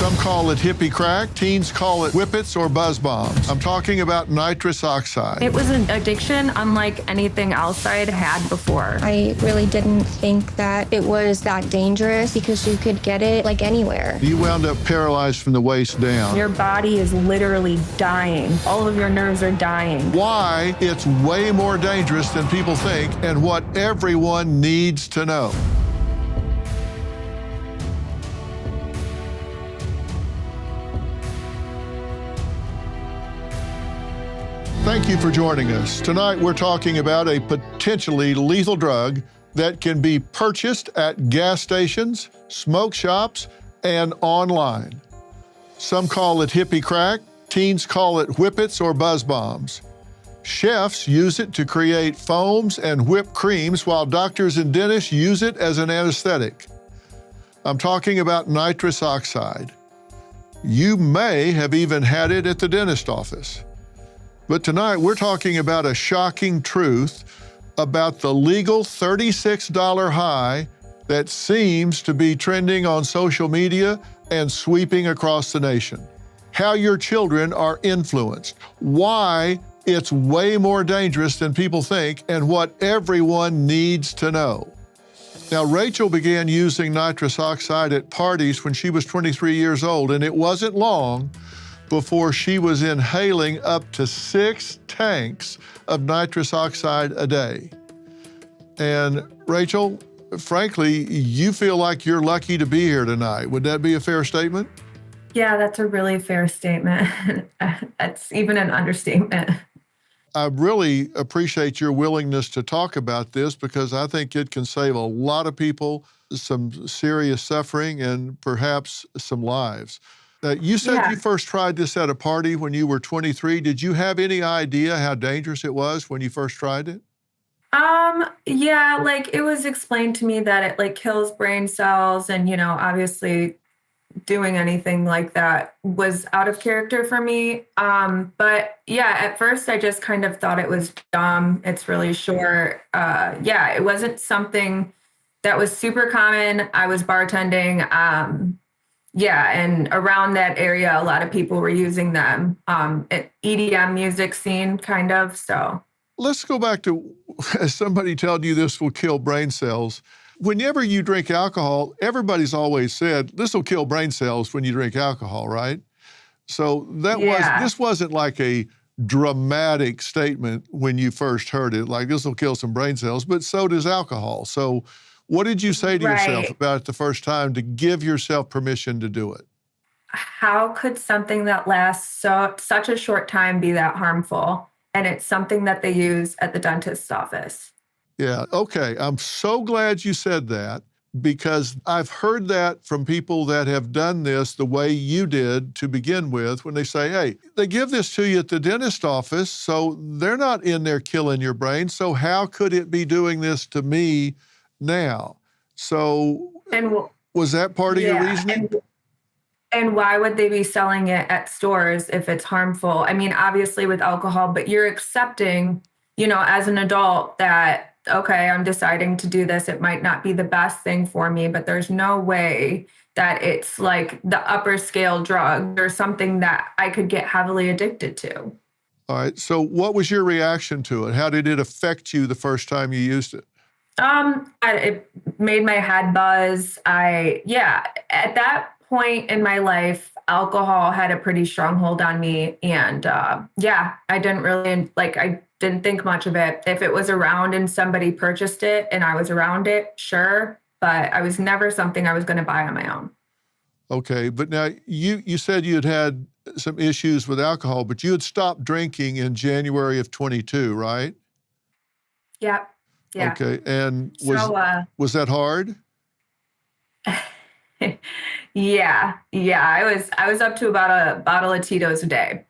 Some call it hippie crack. Teens call it whippets or buzz bombs. I'm talking about nitrous oxide. It was an addiction unlike anything else I had had before. I really didn't think that it was that dangerous because you could get it like anywhere. You wound up paralyzed from the waist down. Your body is literally dying. All of your nerves are dying. Why it's way more dangerous than people think and what everyone needs to know. Thank you for joining us. Tonight we're talking about a potentially lethal drug that can be purchased at gas stations, smoke shops, and online. Some call it hippie crack. Teens call it whippets or buzz bombs. Chefs use it to create foams and whipped creams, while doctors and dentists use it as an anesthetic. I'm talking about nitrous oxide. You may have even had it at the dentist office. But tonight we're talking about a shocking truth about the legal $36 high that seems to be trending on social media and sweeping across the nation. How your children are influenced, why it's way more dangerous than people think, and what everyone needs to know. Now, Rachel began using nitrous oxide at parties when she was 23 years old, and it wasn't long before she was inhaling up to 6 tanks of nitrous oxide a day. And Rachel, frankly, you feel like you're lucky to be here tonight. Would that be a fair statement? Yeah, that's a really fair statement. That's even an understatement. I really appreciate your willingness to talk about this because I think it can save a lot of people some serious suffering and perhaps some lives. You said you first tried this at a party when you were 23. Did you have any idea how dangerous it was when you first tried it? Yeah, like it was explained to me that it like kills brain cells and, obviously doing anything like that was out of character for me. But yeah, at first I just kind of thought it was dumb. It's really short. It wasn't something that was super common. I was bartending. And around that area, a lot of people were using them. EDM music scene, kind of, so. Let's go back to, as somebody told you this will kill brain cells. Whenever you drink alcohol, everybody's always said, this will kill brain cells when you drink alcohol, right? So this wasn't like a dramatic statement when you first heard it, like this will kill some brain cells, but so does alcohol. So what did you say to yourself about it the first time to give yourself permission to do it? How could something that lasts such a short time be that harmful? And it's something that they use at the dentist's office. Yeah, okay. I'm so glad you said that because I've heard that from people that have done this the way you did to begin with when they say, hey, they give this to you at the dentist office, so they're not in there killing your brain, so how could it be doing this to me now? So was that part of your reasoning? And why would they be selling it at stores if it's harmful? I mean, obviously with alcohol, but you're accepting, as an adult that, okay, I'm deciding to do this. It might not be the best thing for me, but there's no way that it's like the upper scale drug or something that I could get heavily addicted to. All right. So what was your reaction to it? How did it affect you the first time you used it? It made my head buzz. At that point in my life, alcohol had a pretty strong hold on me. And I didn't think much of it. If it was around and somebody purchased it and I was around it, sure. But I was never something I was going to buy on my own. Okay. But now you said you had some issues with alcohol, but you had stopped drinking in January of 22, right? Yeah. Yeah. Okay. And was that hard? Yeah. I was up to about a bottle of Tito's a day.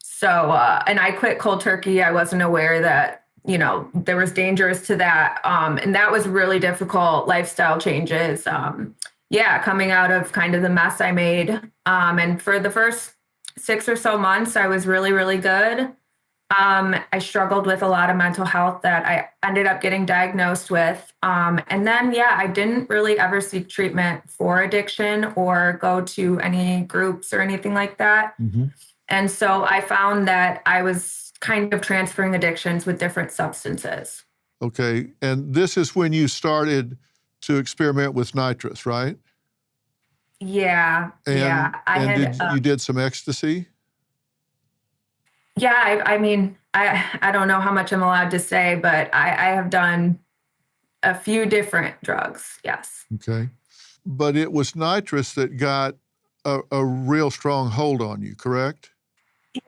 So, and I quit cold turkey. I wasn't aware that, there was dangers to that. And that was really difficult lifestyle changes. Coming out of kind of the mess I made. And for the first 6 or so months, I was really, really good. I struggled with a lot of mental health that I ended up getting diagnosed with. And then, yeah, I didn't really ever seek treatment for addiction or go to any groups or anything like that. And so I found that I was kind of transferring addictions with different substances. Okay. And this is when you started to experiment with nitrous, right? Yeah. And, yeah. you did some ecstasy? Yeah. I mean, I don't know how much I'm allowed to say, but I have done a few different drugs. Yes. Okay. But it was nitrous that got a real strong hold on you, correct?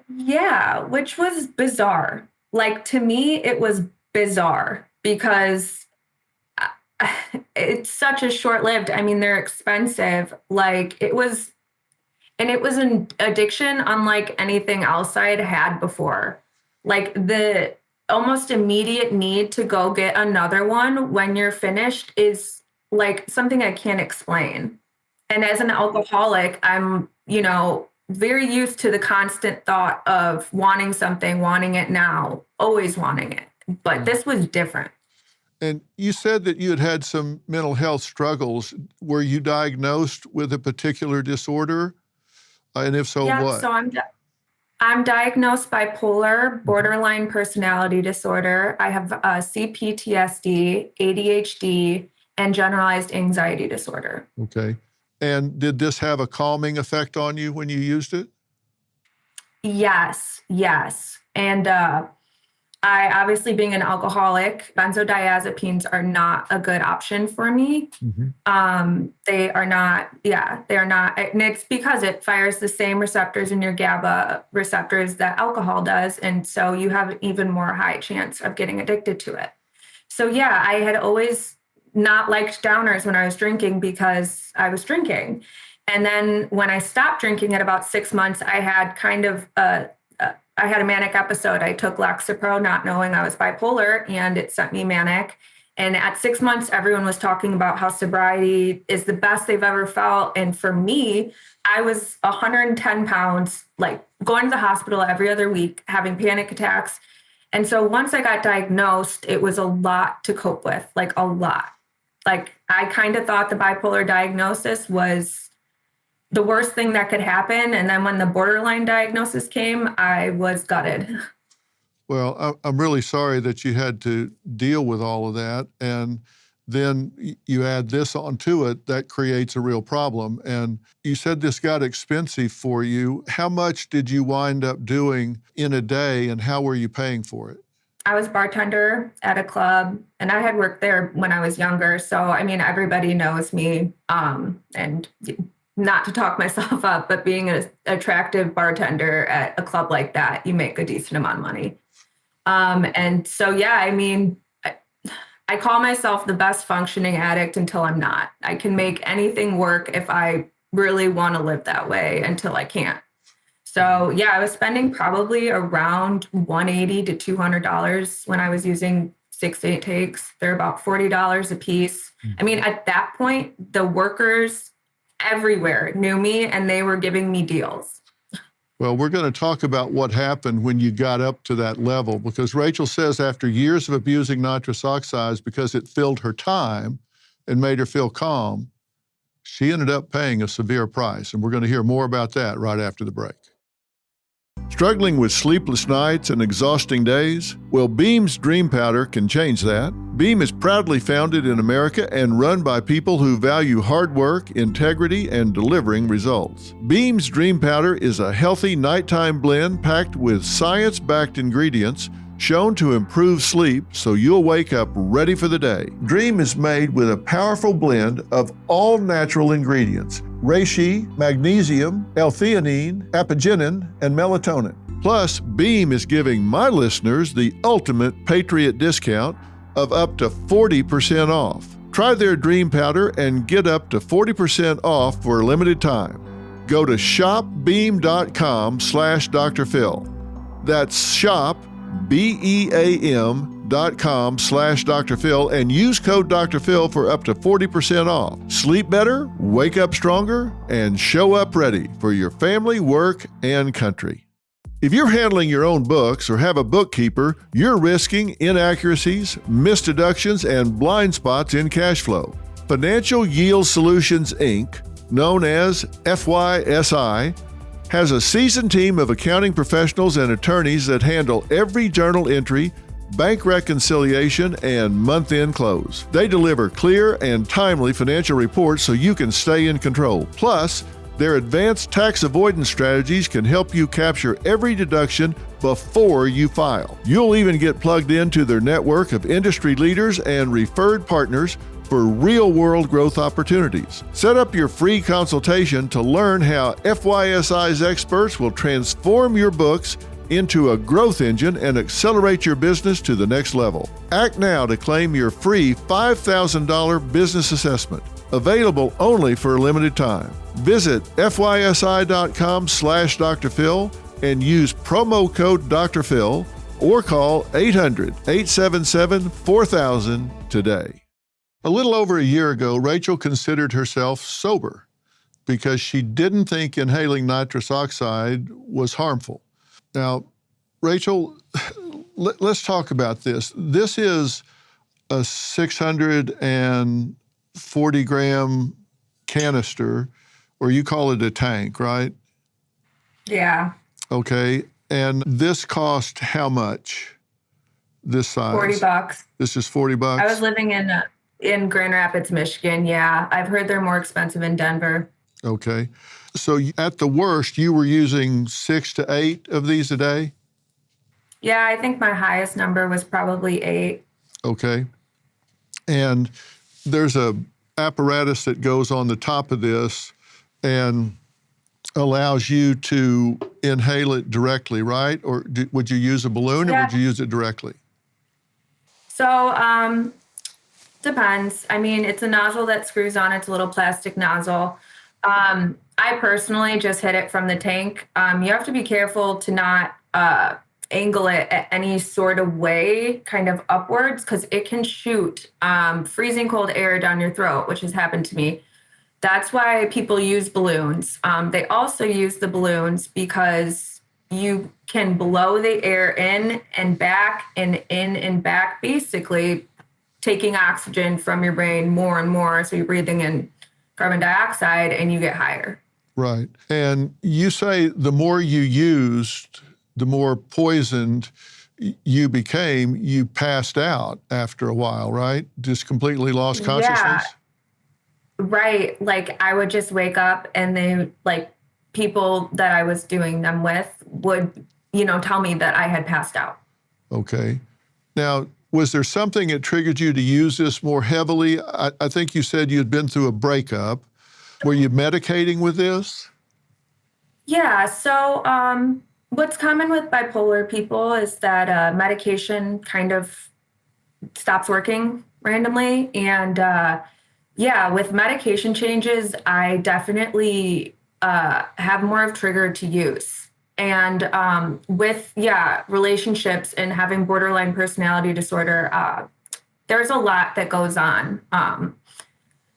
Yeah, which was bizarre. Like to me, it was bizarre because it's such a short-lived. I mean, they're expensive. Like it was, and it was an addiction unlike anything else I had had before. Like the almost immediate need to go get another one when you're finished is like something I can't explain. And as an alcoholic, I'm, very used to the constant thought of wanting something, wanting it now, always wanting it. But this was different. And you said that you had had some mental health struggles. Were you diagnosed with a particular disorder? And if so, Yeah, what? so I'm diagnosed bipolar, borderline personality disorder. I have CPTSD, ADHD, and generalized anxiety disorder. Okay. And did this have a calming effect on you when you used it? Yes, yes. And I obviously, being an alcoholic, benzodiazepines are not a good option for me. They are not, they are not. And it's because it fires the same receptors in your GABA receptors that alcohol does. And so you have an even more high chance of getting addicted to it. So yeah, I had always not liked downers when I was drinking because I was drinking. And then when I stopped drinking at about 6 months, I had kind of I had a manic episode. I took Lexapro not knowing I was bipolar, and it sent me manic. And at 6 months, everyone was talking about how sobriety is the best they've ever felt. And for me, I was 110 pounds, like going to the hospital every other week, having panic attacks. And so once I got diagnosed, it was a lot to cope with, like a lot. Like I kind of thought the bipolar diagnosis was the worst thing that could happen. And then when the borderline diagnosis came, I was gutted. Well, I'm really sorry that you had to deal with all of that. And then you add this onto it, that creates a real problem. And you said this got expensive for you. How much did you wind up doing in a day, and how were you paying for it? I was bartender at a club, and I had worked there when I was younger. So, I mean, everybody knows me. And not to talk myself up, but being an attractive bartender at a club like that, you make a decent amount of money. And so, yeah, I mean, I call myself the best functioning addict until I'm not. I can make anything work if I really want to live that way until I can't. So yeah, I was spending probably around $180 to $200 when I was using 6 to 8 takes. They're about $40 a piece. I mean, at that point, the workers everywhere knew me and they were giving me deals. Well, we're going to talk about what happened when you got up to that level, because Rachel says after years of abusing nitrous oxides because it filled her time and made her feel calm, she ended up paying a severe price. And we're going to hear more about that right after the break. Struggling with sleepless nights and exhausting days? Well, Beam's Dream Powder can change that. Beam is proudly founded in America and run by people who value hard work, integrity, and delivering results. Beam's Dream Powder is a healthy nighttime blend packed with science-backed ingredients shown to improve sleep so you'll wake up ready for the day. Dream is made with a powerful blend of all natural ingredients: reishi, magnesium, L-theanine, apigenin, and melatonin. Plus, Beam is giving my listeners the ultimate Patriot discount of up to 40% off. Try their Dream Powder and get up to 40% off for a limited time. Go to shopbeam.com/Dr. Phil. That's shop, BEAM.com/Dr. Phil, and use code Dr. Phil for up to 40% off. Sleep better, wake up stronger, and show up ready for your family, work, and country. If you're handling your own books or have a bookkeeper, you're risking inaccuracies, missed deductions, and blind spots in cash flow. Financial Yield Solutions, Inc., known as FYSI, has a seasoned team of accounting professionals and attorneys that handle every journal entry, bank reconciliation, and month-end close. They deliver clear and timely financial reports so you can stay in control. Plus, their advanced tax avoidance strategies can help you capture every deduction before you file. You'll even get plugged into their network of industry leaders and referred partners for real-world growth opportunities. Set up your free consultation to learn how FYSI's experts will transform your books into a growth engine and accelerate your business to the next level. Act now to claim your free $5,000 business assessment. Available only for a limited time. Visit fysi.com/Dr. Phil and use promo code Dr. Phil or call 800-877-4000 today. A little over a year ago, Rachel considered herself sober because she didn't think inhaling nitrous oxide was harmful. Now, Rachel, let's talk about this. This is a 640-gram canister, or you call it a tank, right? Yeah. Okay. And this cost how much? This size? $40. This is $40? I was living in Grand Rapids, Michigan. Yeah. I've heard they're more expensive in Denver. Okay. So at the worst, you were using 6 to 8 of these a day? Yeah, I think my highest number was probably 8. Okay. And there's a apparatus that goes on the top of this and allows you to inhale it directly, right? Or would you use a balloon or would you use it directly? So, depends. I mean, it's a nozzle that screws on. It's a little plastic nozzle. I personally just hit it from the tank. You have to be careful to not angle it at any sort of way, kind of upwards, because it can shoot freezing cold air down your throat, which has happened to me. That's why people use balloons. They also use the balloons because you can blow the air in and back and in and back, basically taking oxygen from your brain more and more. So you're breathing in carbon dioxide and you get higher. Right. And you say the more you used, the more poisoned you became. You passed out after a while, right? Just completely lost consciousness? Yeah. Right. Like I would just wake up and they, like, people that I was doing them with would, tell me that I had passed out. Okay. Now, was there something that triggered you to use this more heavily? I think you said you'd been through a breakup. Were you medicating with this? Yeah. So what's common with bipolar people is that medication kind of stops working randomly. And with medication changes, I definitely have more of trigger to use. And with relationships and having borderline personality disorder, there's a lot that goes on.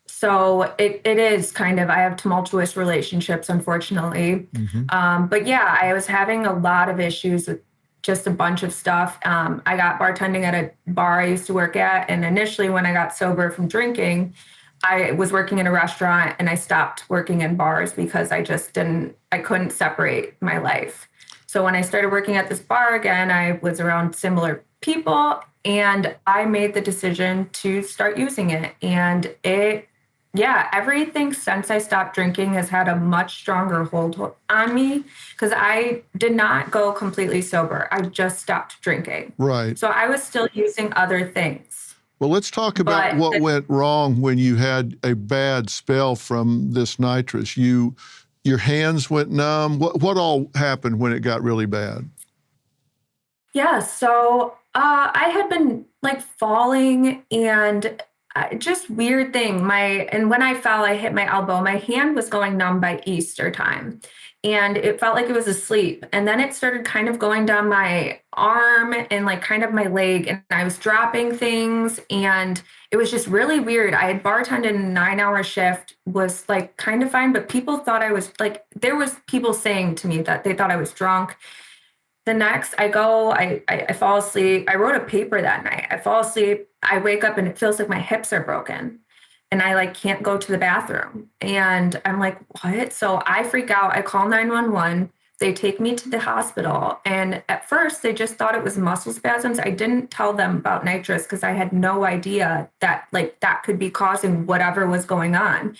So it is kind of, I have tumultuous relationships, unfortunately. Mm-hmm. But yeah, I was having a lot of issues with just a bunch of stuff. I got bartending at a bar I used to work at. And initially when I got sober from drinking, I was working in a restaurant and I stopped working in bars because I couldn't separate my life. So when I started working at this bar again, I was around similar people and I made the decision to start using it. And everything since I stopped drinking has had a much stronger hold on me because I did not go completely sober. I just stopped drinking. Right. So I was still using other things. Well, let's talk about what went wrong when you had a bad spell from this nitrous. Your hands went numb. What all happened when it got really bad? Yeah, so I had been like falling and just weird thing. And when I fell, I hit my elbow. My hand was going numb by Easter time. And it felt like it was asleep. And then it started kind of going down my arm and like kind of my leg. And I was dropping things. And it was just really weird. I had bartended in a 9-hour shift, was like kind of fine. But people thought I was like, there was people saying to me that they thought I was drunk. The next, I fall asleep. I wrote a paper that night. I fall asleep. I wake up and it feels like my hips are broken and I like can't go to the bathroom. And I'm like, what? So I freak out. I call 911. They take me to the hospital. And at first they just thought it was muscle spasms. I didn't tell them about nitrous because I had no idea that like that could be causing whatever was going on.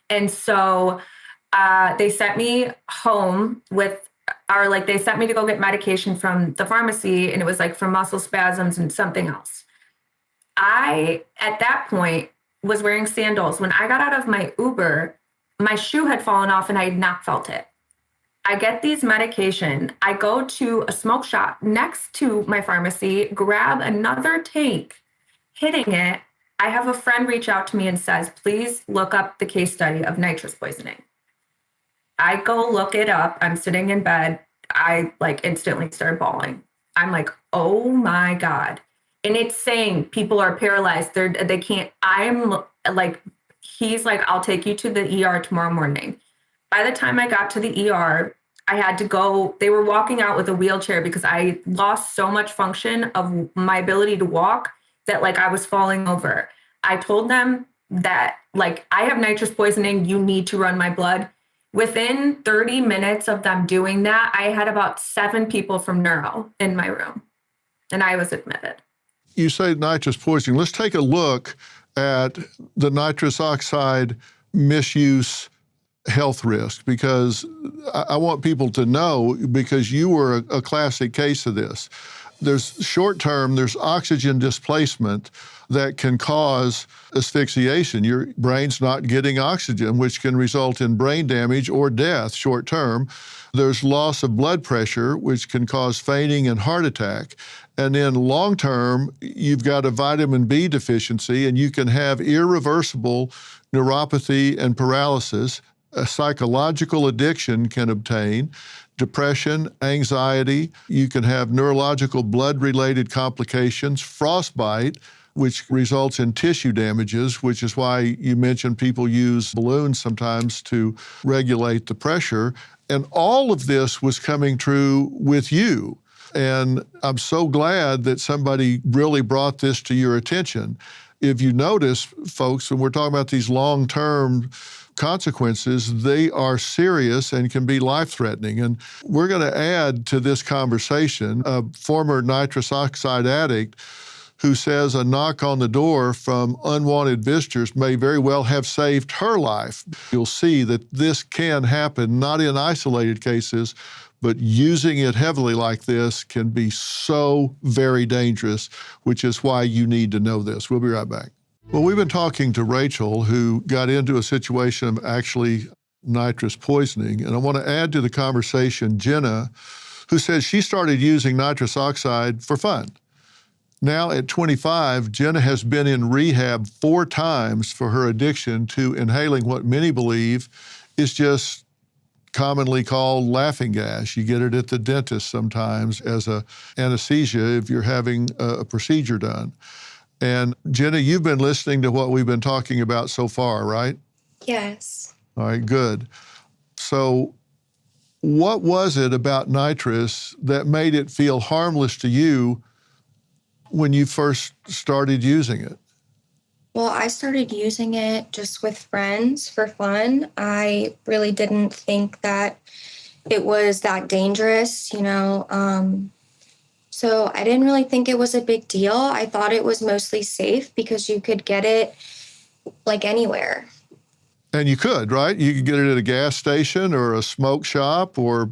And so they sent me home they sent me to go get medication from the pharmacy, and it was like for muscle spasms and something else. I, at that point, was wearing sandals. When I got out of my Uber, my shoe had fallen off and I had not felt it. I get these medication. I go to a smoke shop next to my pharmacy, grab another tank, hitting it. I have a friend reach out to me and says, please look up the case study of nitrous poisoning. I go look it up. I'm sitting in bed. I like instantly start bawling. I'm like, oh my God. And it's saying people are paralyzed. They can't, I'm like, he's like, I'll take you to the ER tomorrow morning. By the time I got to the ER, I had to go, they were walking out with a wheelchair because I lost so much function of my ability to walk that like I was falling over. I told them that like, I have nitrous poisoning. You need to run my blood. Within 30 minutes of them doing that, I had about 7 people from neuro in my room, and I was admitted. You say nitrous poisoning. Let's take a look at the nitrous oxide misuse health risk, because I want people to know, because you were a classic case of this. There's short term, there's oxygen displacement that can cause asphyxiation. Your brain's not getting oxygen, which can result in brain damage or death short term. There's loss of blood pressure, which can cause fainting and heart attack. And then long term, you've got a vitamin B deficiency, and you can have irreversible neuropathy and paralysis. A psychological addiction can obtain, depression, anxiety. You can have neurological blood-related complications, frostbite, which results in tissue damages, which is why you mentioned people use balloons sometimes to regulate the pressure. And all of this was coming true with you. And I'm so glad that somebody really brought this to your attention. If you notice, folks, when we're talking about these long-term consequences, they are serious and can be life-threatening. And we're going to add to this conversation a former nitrous oxide addict who says a knock on the door from unwanted visitors may very well have saved her life. You'll see that this can happen, not in isolated cases, but using it heavily like this can be so very dangerous, which is why you need to know this. We'll be right back. Well, we've been talking to Rachel, who got into a situation of actually nitrous poisoning. And I want to add to the conversation Jenna, who says she started using nitrous oxide for fun. Now at 25, Jenna has been in rehab 4 times for her addiction to inhaling what many believe is just commonly called laughing gas. You get it at the dentist sometimes as a anesthesia if you're having a procedure done. And Jenna, you've been listening to what we've been talking about so far, right? Yes. All right, good. So what was it about nitrous that made it feel harmless to you when you first started using it? Well, I started using it just with friends for fun. I really didn't think that it was that dangerous, So I didn't really think it was a big deal. I thought it was mostly safe because you could get it like anywhere. And you could, right? You could get it at a gas station or a smoke shop or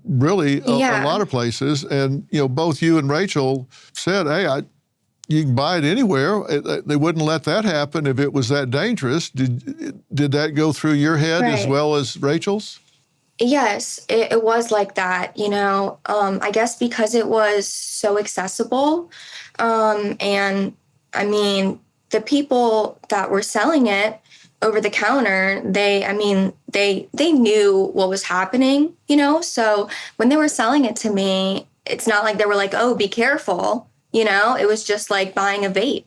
really a lot of places. And, both you and Rachel said, hey, you can buy it anywhere. They wouldn't let that happen if it was that dangerous. Did that go through your head as well as Rachel's? Yes, it was like that, I guess because it was so accessible. And I mean, the people that were selling it over the counter, they knew what was happening, So when they were selling it to me, it's not like they were like, oh, be careful, It was just like buying a vape.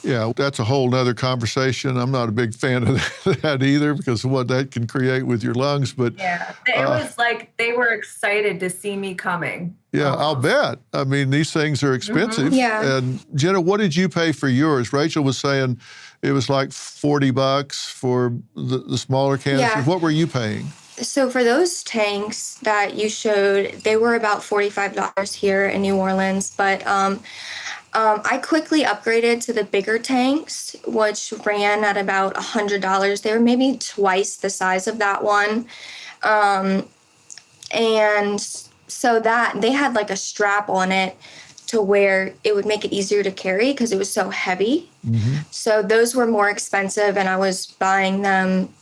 Yeah, that's a whole nother conversation. I'm not a big fan of that either because of what that can create with your lungs. But Yeah, it was like they were excited to see me coming. yeah, I'll almost. bet. I mean, these things are expensive. Yeah. And Jenna, what did you pay for yours? Rachel was saying it was like $40 for the smaller canisters. Yeah. What were you paying? So for those tanks that you showed, they were about $45 here in New Orleans, but I quickly upgraded to the bigger tanks, which ran at about $100. They were maybe twice the size of that one. And so that they had like a strap on it to where it would make it easier to carry because it was so heavy. So those were more expensive and I was buying them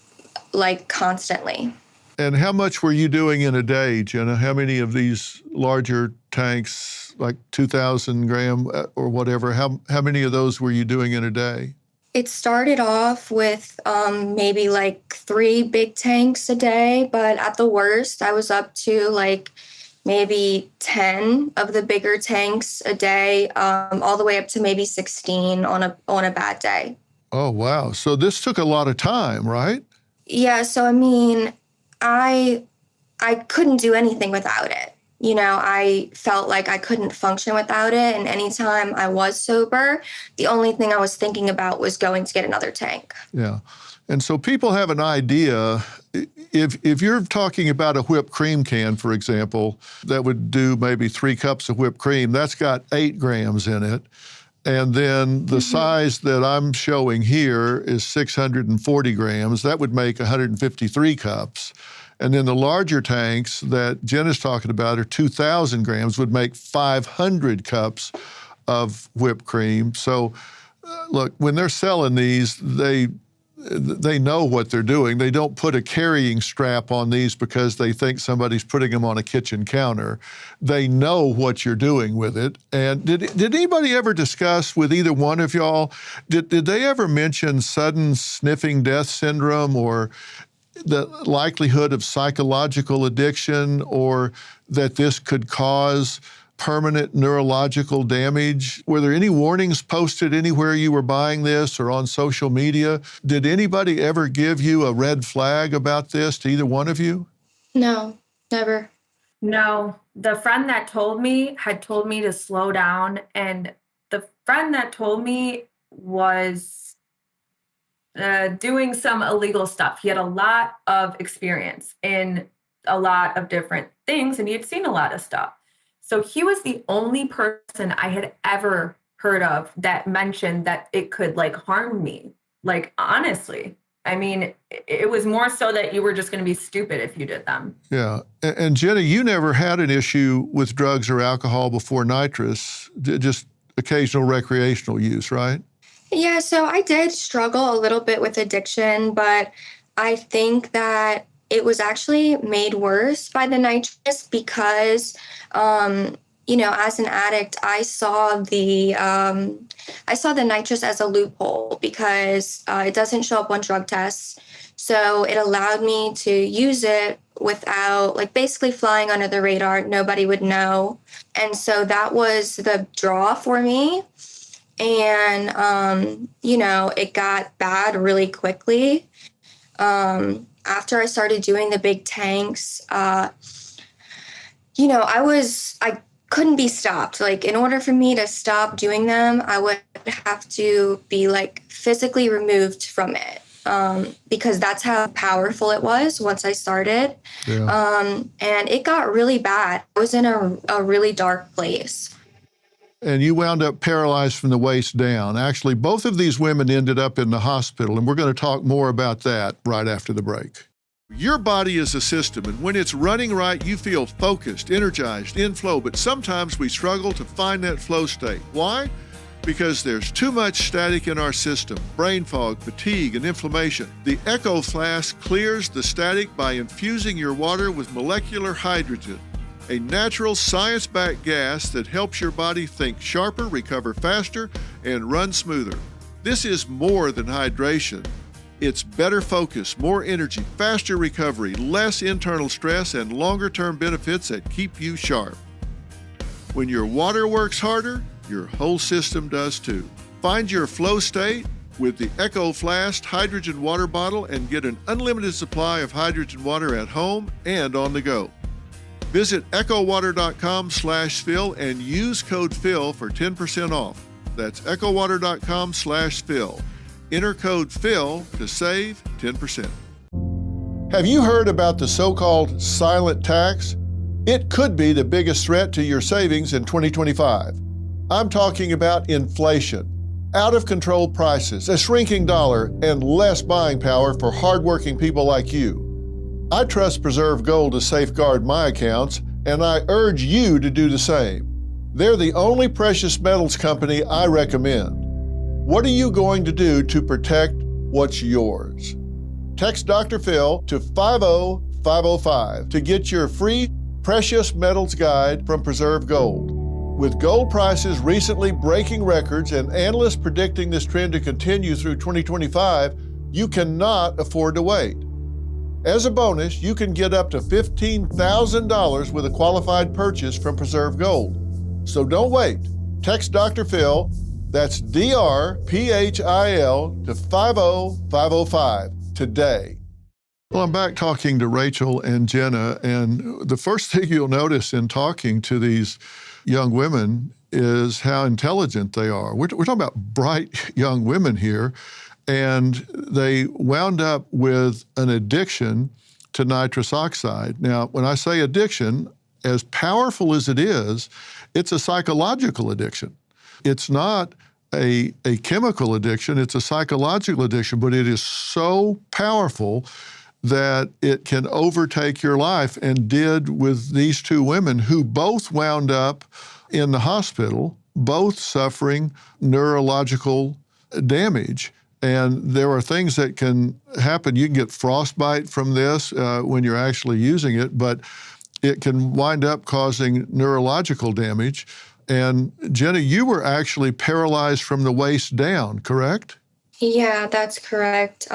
like constantly. And how much were you doing in a day, Jenna? How many of these larger tanks, like 2,000 gram or whatever, how many of those were you doing in a day? It started off with maybe like 3 big tanks a day, but at the worst, I was up to like maybe 10 of the bigger tanks a day, all the way up to maybe 16 on a bad day. Oh, wow. So this took a lot of time, right? Yeah, so I mean, I couldn't do anything without it. You know, I felt like I couldn't function without it. And anytime I was sober, the only thing I was thinking about was going to get another tank. Yeah. And so people have an idea. If you're talking about a whipped cream can, for example, that would do maybe 3 cups of whipped cream, that's got 8 grams in it. And then the size that I'm showing here is 640 grams. That would make 153 cups. And then the larger tanks that Jen is talking about are 2,000 grams, would make 500 cups of whipped cream. So look, when they're selling these, they know what they're doing. They don't put a carrying strap on these because they think somebody's putting them on a kitchen counter. They know what you're doing with it. And did anybody ever discuss with either one of y'all, did they ever mention sudden sniffing death syndrome or the likelihood of psychological addiction or that this could cause permanent neurological damage? Were there any warnings posted anywhere you were buying this or on social media? Did anybody ever give you a red flag about this to either one of you? No, never. No, the friend that told me had told me to slow down. And the friend that told me was doing some illegal stuff. He had a lot of experience in a lot of different things and he had seen a lot of stuff. So he was the only person I had ever heard of that mentioned that it could like harm me. Like, honestly, I mean, it was more so that you were just going to be stupid if you did them. Yeah. And Jenna, you never had an issue with drugs or alcohol before nitrous, just occasional recreational use, right? Yeah, so I did struggle a little bit with addiction, but I think that it was actually made worse by the nitrous because, you know, as an addict, I saw the nitrous as a loophole because it doesn't show up on drug tests. So it allowed me to use it without, like, basically flying under the radar. Nobody would know. And so that was the draw for me. And, you know, it got bad really quickly. After I started doing the big tanks, you know, I couldn't be stopped. Like, in order for me to stop doing them, I would have to be like physically removed from it. Because that's how powerful it was once I started. Yeah. And it got really bad. I was in a really dark place. And you wound up paralyzed from the waist down. Actually, both of these women ended up in the hospital, and we're going to talk more about that right after the break. Your body is a system, and when it's running right, you feel focused, energized, in flow, but sometimes we struggle to find that flow state. Why? Because there's too much static in our system, brain fog, fatigue, and inflammation. The Echo Flask clears the static by infusing your water with molecular hydrogen, a natural science-backed gas that helps your body think sharper, recover faster, and run smoother. This is more than hydration. It's better focus, more energy, faster recovery, less internal stress, and longer-term benefits that keep you sharp. When your water works harder, your whole system does too. Find your flow state with the Echo Flask hydrogen water bottle and get an unlimited supply of hydrogen water at home and on the go. Visit echowater.com/Phil and use code Phil for 10% off. That's echowater.com/Phil. Enter code Phil to save 10%. Have you heard about the so-called silent tax? It could be the biggest threat to your savings in 2025. I'm talking about inflation, out-of-control prices, a shrinking dollar, and less buying power for hardworking people like you. I trust Preserve Gold to safeguard my accounts, and I urge you to do the same. They're the only precious metals company I recommend. What are you going to do to protect what's yours? Text Dr. Phil to 50505 to get your free Precious Metals Guide from Preserve Gold. With gold prices recently breaking records and analysts predicting this trend to continue through 2025, you cannot afford to wait. As a bonus, you can get up to $15,000 with a qualified purchase from Preserve Gold. So don't wait. Text Dr. Phil, that's DRPHIL, to 50505 today. Well, I'm back talking to Rachel and Jenna, and the first thing you'll notice in talking to these young women is how intelligent they are. We're talking about bright young women here. And they wound up with an addiction to nitrous oxide. Now, when I say addiction, as powerful as it is, it's a psychological addiction. It's not a chemical addiction, it's a psychological addiction, but it is so powerful that it can overtake your life, and did with these two women who both wound up in the hospital, both suffering neurological damage. And there are things that can happen. You can get frostbite from this when you're actually using it, but it can wind up causing neurological damage. And Jenna, you were actually paralyzed from the waist down, correct? Yeah, that's correct.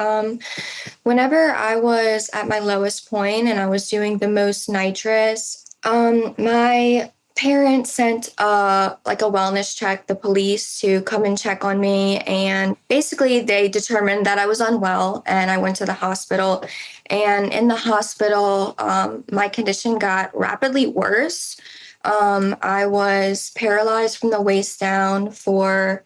Whenever I was at my lowest point and I was doing the most nitrous, my parents sent like a wellness check, the police, to come and check on me. And basically they determined that I was unwell, and I went to the hospital. And in the hospital, my condition got rapidly worse. I was paralyzed from the waist down for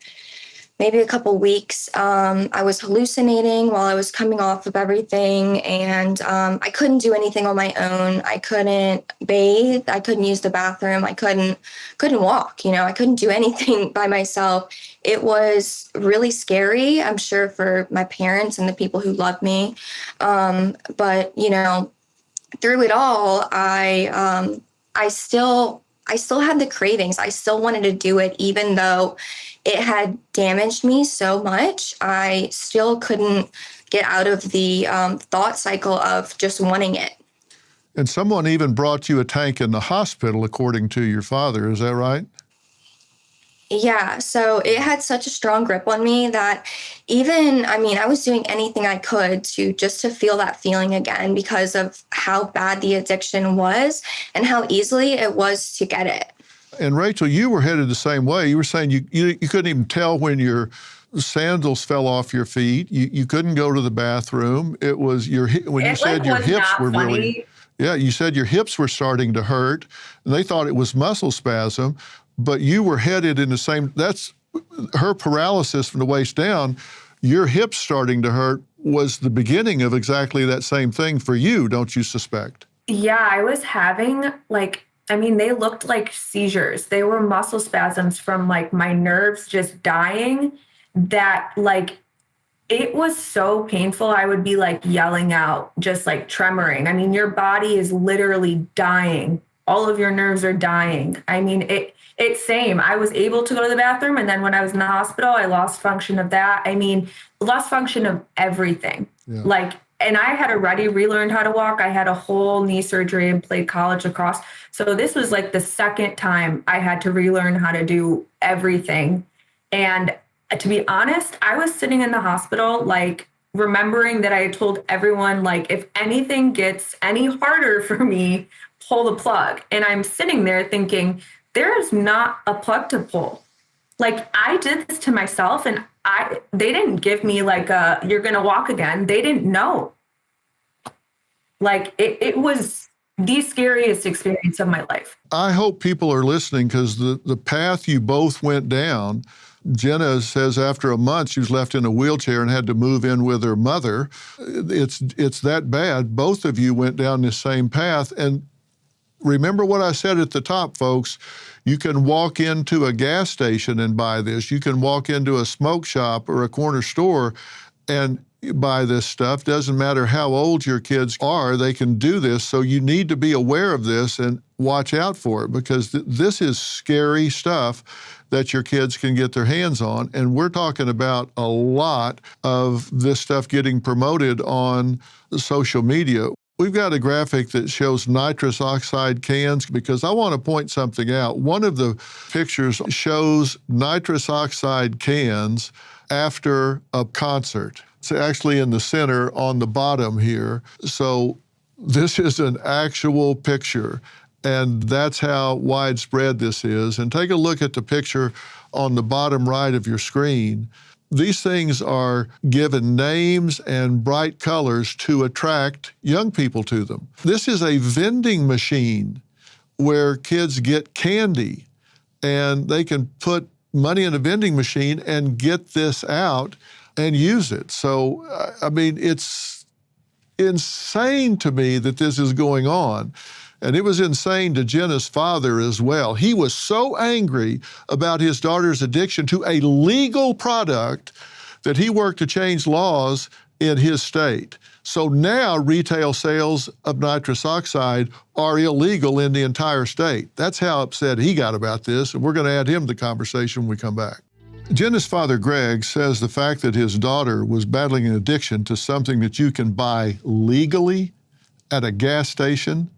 maybe a couple weeks. I was hallucinating while I was coming off of everything, and I couldn't do anything on my own. I couldn't bathe. I couldn't use the bathroom. I couldn't walk. I couldn't do anything by myself. It was really scary, I'm sure, for my parents and the people who love me. But through it all, I still had the cravings. I still wanted to do it, even though it had damaged me so much. I still couldn't get out of the thought cycle of just wanting it. And someone even brought you a tank in the hospital, according to your father. Is that right? Yeah, so it had such a strong grip on me that I was doing anything I could to feel that feeling again, because of how bad the addiction was and how easily it was to get it. And Rachel, you were headed the same way. You were saying you couldn't even tell when your sandals fell off your feet. You couldn't go to the bathroom. It was when you said your hips were really, you said your hips were starting to hurt, and they thought it was muscle spasm, but you were headed in the same, that's her paralysis from the waist down. Your hips starting to hurt was the beginning of exactly that same thing for you, don't you suspect? Yeah, I was having they looked like seizures. They were muscle spasms from my nerves just dying, that it was so painful. I would be yelling out, just tremoring. Your body is literally dying. All of your nerves are dying. It's same. I was able to go to the bathroom, and then when I was in the hospital, I lost function of that. Lost function of everything. Yeah. And I had already relearned how to walk. I had a whole knee surgery and played college lacrosse. So this was the second time I had to relearn how to do everything. And to be honest, I was sitting in the hospital, remembering that I had told everyone, if anything gets any harder for me, pull the plug. And I'm sitting there thinking, there's not a plug to pull. Like, I did this to myself, and they didn't give me like you're gonna walk again. They didn't know. Like, it was the scariest experience of my life. I hope people are listening, because the path you both went down, Jenna says after a month she was left in a wheelchair and had to move in with her mother. It's that bad. Both of you went down the same path. And remember what I said at the top, folks. You can walk into a gas station and buy this. You can walk into a smoke shop or a corner store and buy this stuff. Doesn't matter how old your kids are, they can do this. So you need to be aware of this and watch out for it, because this is scary stuff that your kids can get their hands on. And we're talking about a lot of this stuff getting promoted on social media. We've got a graphic that shows nitrous oxide cans, because I want to point something out. One of the pictures shows nitrous oxide cans after a concert. It's actually in the center on the bottom here. So this is an actual picture, and that's how widespread this is. And take a look at the picture on the bottom right of your screen. These things are given names and bright colors to attract young people to them. This is a vending machine where kids get candy, and they can put money in a vending machine and get this out and use it. So, I mean, it's insane to me that this is going on. And it was insane to Jenna's father as well. He was so angry about his daughter's addiction to a legal product that he worked to change laws in his state. So now retail sales of nitrous oxide are illegal in the entire state. That's how upset he got about this, and we're going to add him to the conversation when we come back. Jenna's father, Greg, says the fact that his daughter was battling an addiction to something that you can buy legally at a gas station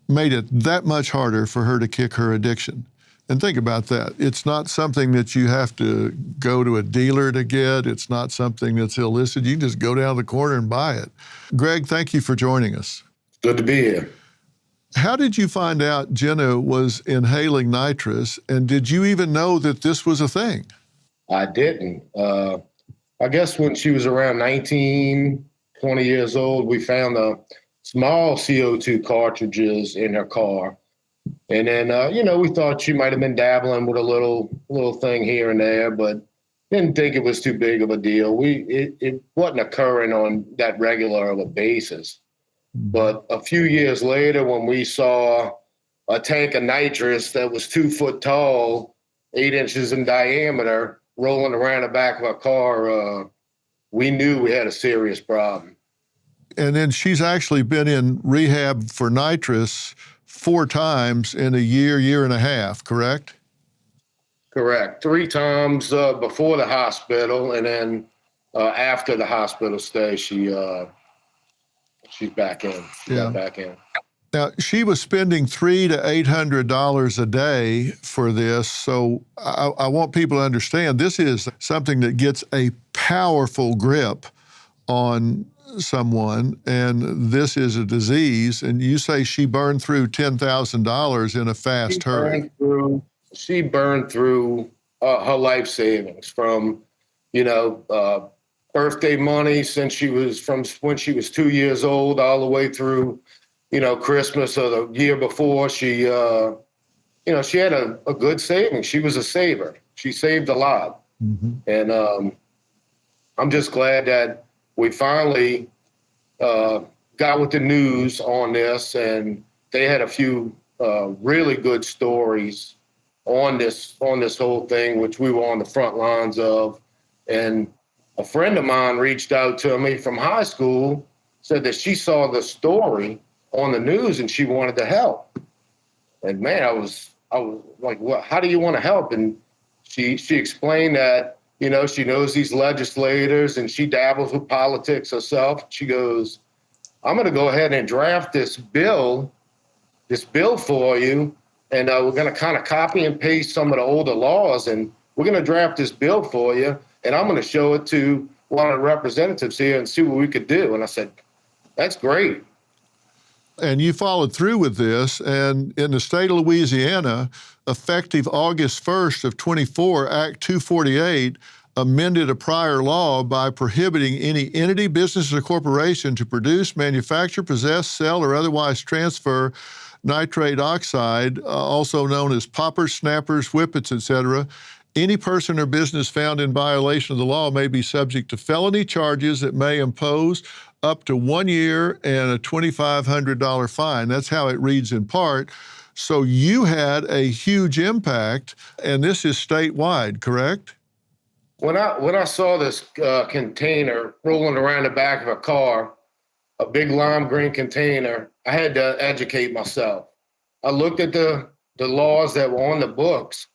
made it that much harder for her to kick her addiction. And think about that. It's not something that you have to go to a dealer to get. It's not something that's illicit. You can just go down the corner and buy it. Greg, thank you for joining us. Good to be here. How did you find out Jenna was inhaling nitrous, and did you even know that this was a thing? I didn't. I guess when she was around 19, 20 years old, we found a small CO2 cartridges in her car. And then, we thought she might have been dabbling with a little thing here and there, but didn't think it was too big of a deal. It wasn't occurring on that regular of a basis. But a few years later, when we saw a tank of nitrous that was 2 foot tall, 8 inches in diameter, rolling around the back of our car, we knew we had a serious problem. And then she's actually been in rehab for nitrous 4 times in a year and a half, correct? Correct. 3 times before the hospital, and then after the hospital stay, she's back in. She got back in. Now, she was spending $300 to $800 a day for this, so I want people to understand this is something that gets a powerful grip on someone, and this is a disease. And you say she burned through $10,000 in a fast hurry. She burned through her life savings from, birthday money since from when she was 2 years old all the way through, Christmas of the year before. She, she had a good savings. She was a saver. She saved a lot. Mm-hmm. And I'm just glad that we finally got with the news on this, and they had a few really good stories on this whole thing, which we were on the front lines of. And a friend of mine reached out to me from high school, said that she saw the story on the news and she wanted to help. And man, I was like, well, how do you want to help? And she explained that, she knows these legislators and she dabbles with politics herself. She goes, I'm going to go ahead and draft this bill for you. And we're going to kind of copy and paste some of the older laws, and we're going to draft this bill for you. And I'm going to show it to one of the representatives here and see what we could do. And I said, that's great. And you followed through with this, and in the state of Louisiana, effective August 1st of 24, Act 248 amended a prior law by prohibiting any entity, business, or corporation to produce, manufacture, possess, sell, or otherwise transfer nitrate oxide, also known as poppers, snappers, whippets, etc. Any person or business found in violation of the law may be subject to felony charges that may impose up to 1 year and a $2,500 fine. That's how it reads in part. So you had a huge impact, and this is statewide, correct? When I saw this container rolling around the back of a car, a big lime green container, I had to educate myself. I looked at the laws that were on the books,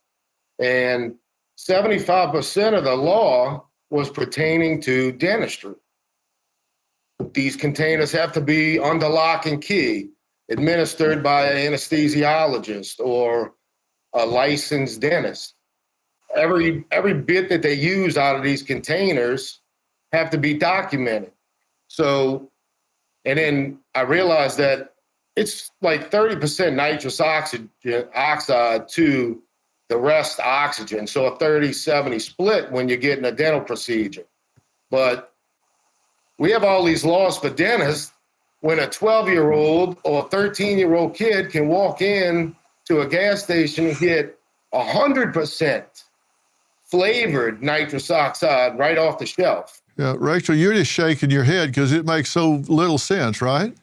and 75% of the law was pertaining to dentistry. These containers have to be under lock and key, administered by an anesthesiologist or a licensed dentist. Every bit that they use out of these containers have to be documented. So, and then I realized that it's like 30% nitrous oxide to the rest oxygen. So a 30-70 split when you're getting a dental procedure. But we have all these laws for dentists when a 12-year-old or a 13-year-old kid can walk in to a gas station and get 100% flavored nitrous oxide right off the shelf. Yeah, Rachel, you're just shaking your head because it makes so little sense, right?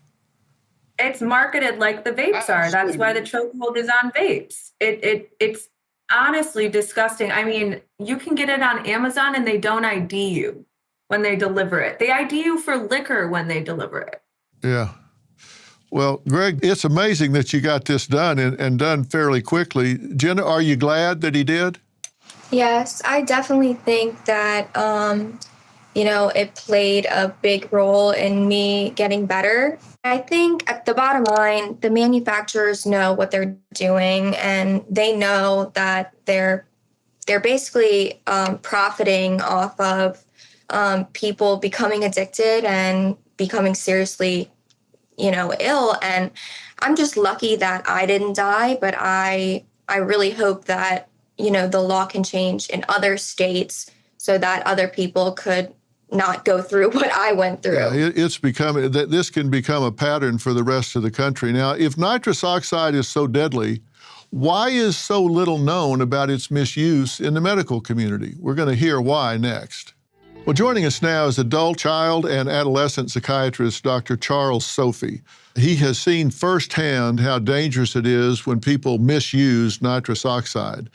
It's marketed like the vapes are. That's why the chokehold is on vapes. It's honestly disgusting. I mean, you can get it on Amazon and they don't ID you when they deliver it. They ID you for liquor when they deliver it. Yeah. Well, Greg, it's amazing that you got this done and done fairly quickly. Jenna, are you glad that he did? Yes, I definitely think that, it played a big role in me getting better. I think at the bottom line, the manufacturers know what they're doing, and they know that they're basically profiting off of people becoming addicted and becoming seriously, ill. And I'm just lucky that I didn't die, but I really hope that, the law can change in other states so that other people could not go through what I went through. Yeah, this can become a pattern for the rest of the country. Now, if nitrous oxide is so deadly, why is so little known about its misuse in the medical community? We're going to hear why next. Well, joining us now is adult, child, and adolescent psychiatrist, Dr. Charles Sophy. He has seen firsthand how dangerous it is when people misuse nitrous oxide.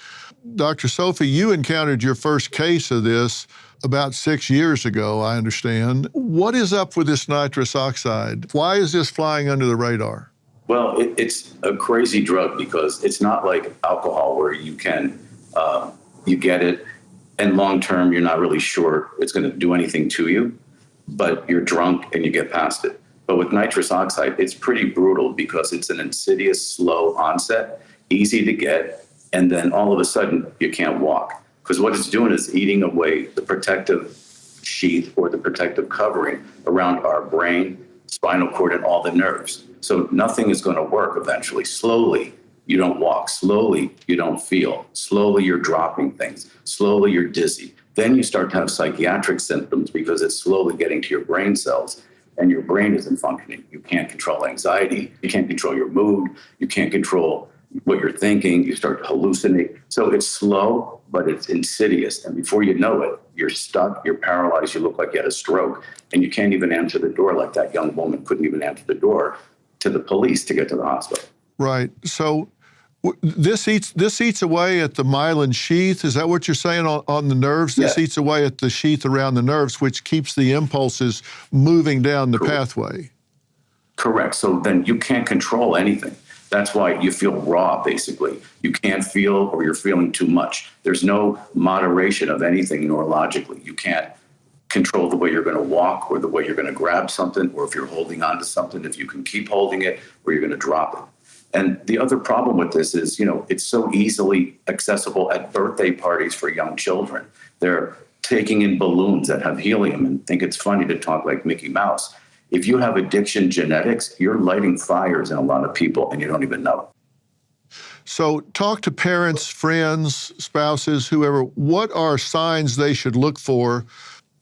Dr. Sophy, you encountered your first case of this about 6 years ago, I understand. What is up with this nitrous oxide? Why is this flying under the radar? Well, it's a crazy drug because it's not like alcohol where you can, you get it, and long term, you're not really sure it's going to do anything to you, but you're drunk and you get past it. But with nitrous oxide, it's pretty brutal because it's an insidious, slow onset, easy to get, and then all of a sudden you can't walk. Because what it's doing is eating away the protective sheath or the protective covering around our brain, spinal cord, and all the nerves. So nothing is going to work eventually. Slowly, you don't walk. Slowly, you don't feel. Slowly, you're dropping things. Slowly, you're dizzy. Then you start to have psychiatric symptoms because it's slowly getting to your brain cells and your brain isn't functioning. You can't control anxiety. You can't control your mood. You can't control what you're thinking. You start to hallucinate. So it's slow, but it's insidious. And before you know it, you're stuck, you're paralyzed, you look like you had a stroke, and you can't even answer the door like that young woman couldn't even answer the door to the police to get to the hospital. Right. So this eats away at the myelin sheath. Is that what you're saying on the nerves? This eats away at the sheath around the nerves, which keeps the impulses moving down the pathway. Correct. So then you can't control anything. That's why you feel raw, basically. You can't feel or you're feeling too much. There's no moderation of anything neurologically. You can't control the way you're going to walk or the way you're going to grab something or if you're holding on to something, if you can keep holding it or you're going to drop it. And the other problem with this is, it's so easily accessible at birthday parties for young children. They're taking in balloons that have helium and think it's funny to talk like Mickey Mouse. If you have addiction genetics, you're lighting fires in a lot of people and you don't even know. So talk to parents, friends, spouses, whoever. What are signs they should look for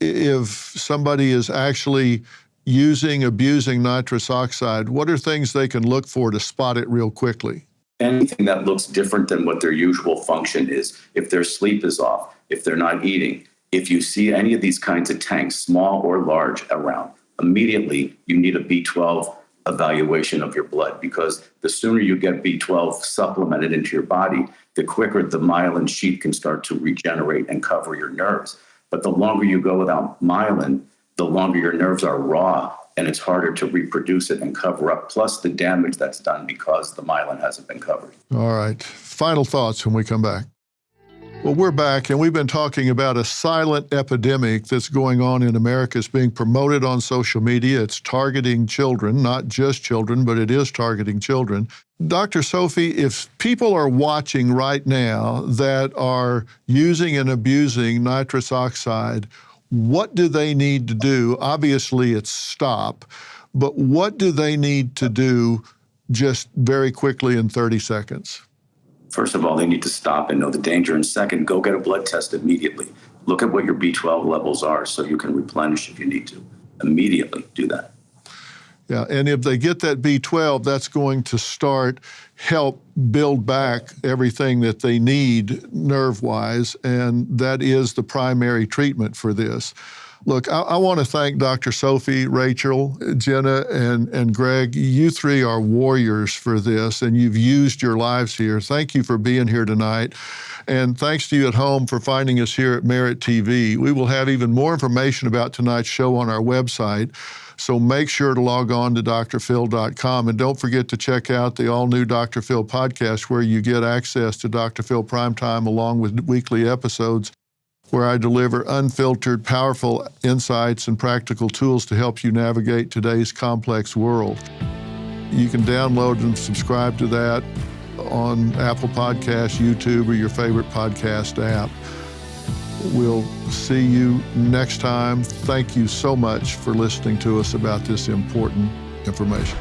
if somebody is actually abusing nitrous oxide? What are things they can look for to spot it real quickly? Anything that looks different than what their usual function is, if their sleep is off, if they're not eating, if you see any of these kinds of tanks, small or large, around, immediately you need a B12 evaluation of your blood, because the sooner you get B12 supplemented into your body, the quicker the myelin sheath can start to regenerate and cover your nerves. But the longer you go without myelin, the longer your nerves are raw, and it's harder to reproduce it and cover up, plus the damage that's done because the myelin hasn't been covered. All right. Final thoughts when we come back. Well, we're back, and we've been talking about a silent epidemic that's going on in America. It's being promoted on social media. It's targeting children, not just children, but it is targeting children. Dr. Sophy, if people are watching right now that are using and abusing nitrous oxide, what do they need to do? Obviously, it's stop, but what do they need to do just very quickly in 30 seconds? First of all, they need to stop and know the danger. And second, go get a blood test immediately. Look at what your B12 levels are so you can replenish if you need to. Immediately do that. Yeah, and if they get that B12, that's going to help build back everything that they need nerve-wise, and that is the primary treatment for this. Look, I want to thank Dr. Sophy, Rachel, Jenna, and Greg. You three are warriors for this, and you've used your lives here. Thank you for being here tonight. And thanks to you at home for finding us here at Merit TV. We will have even more information about tonight's show on our website, so make sure to log on to drphil.com. And don't forget to check out the all-new Dr. Phil podcast, where you get access to Dr. Phil Primetime along with weekly episodes, where I deliver unfiltered, powerful insights and practical tools to help you navigate today's complex world. You can download and subscribe to that on Apple Podcasts, YouTube, or your favorite podcast app. We'll see you next time. Thank you so much for listening to us about this important information.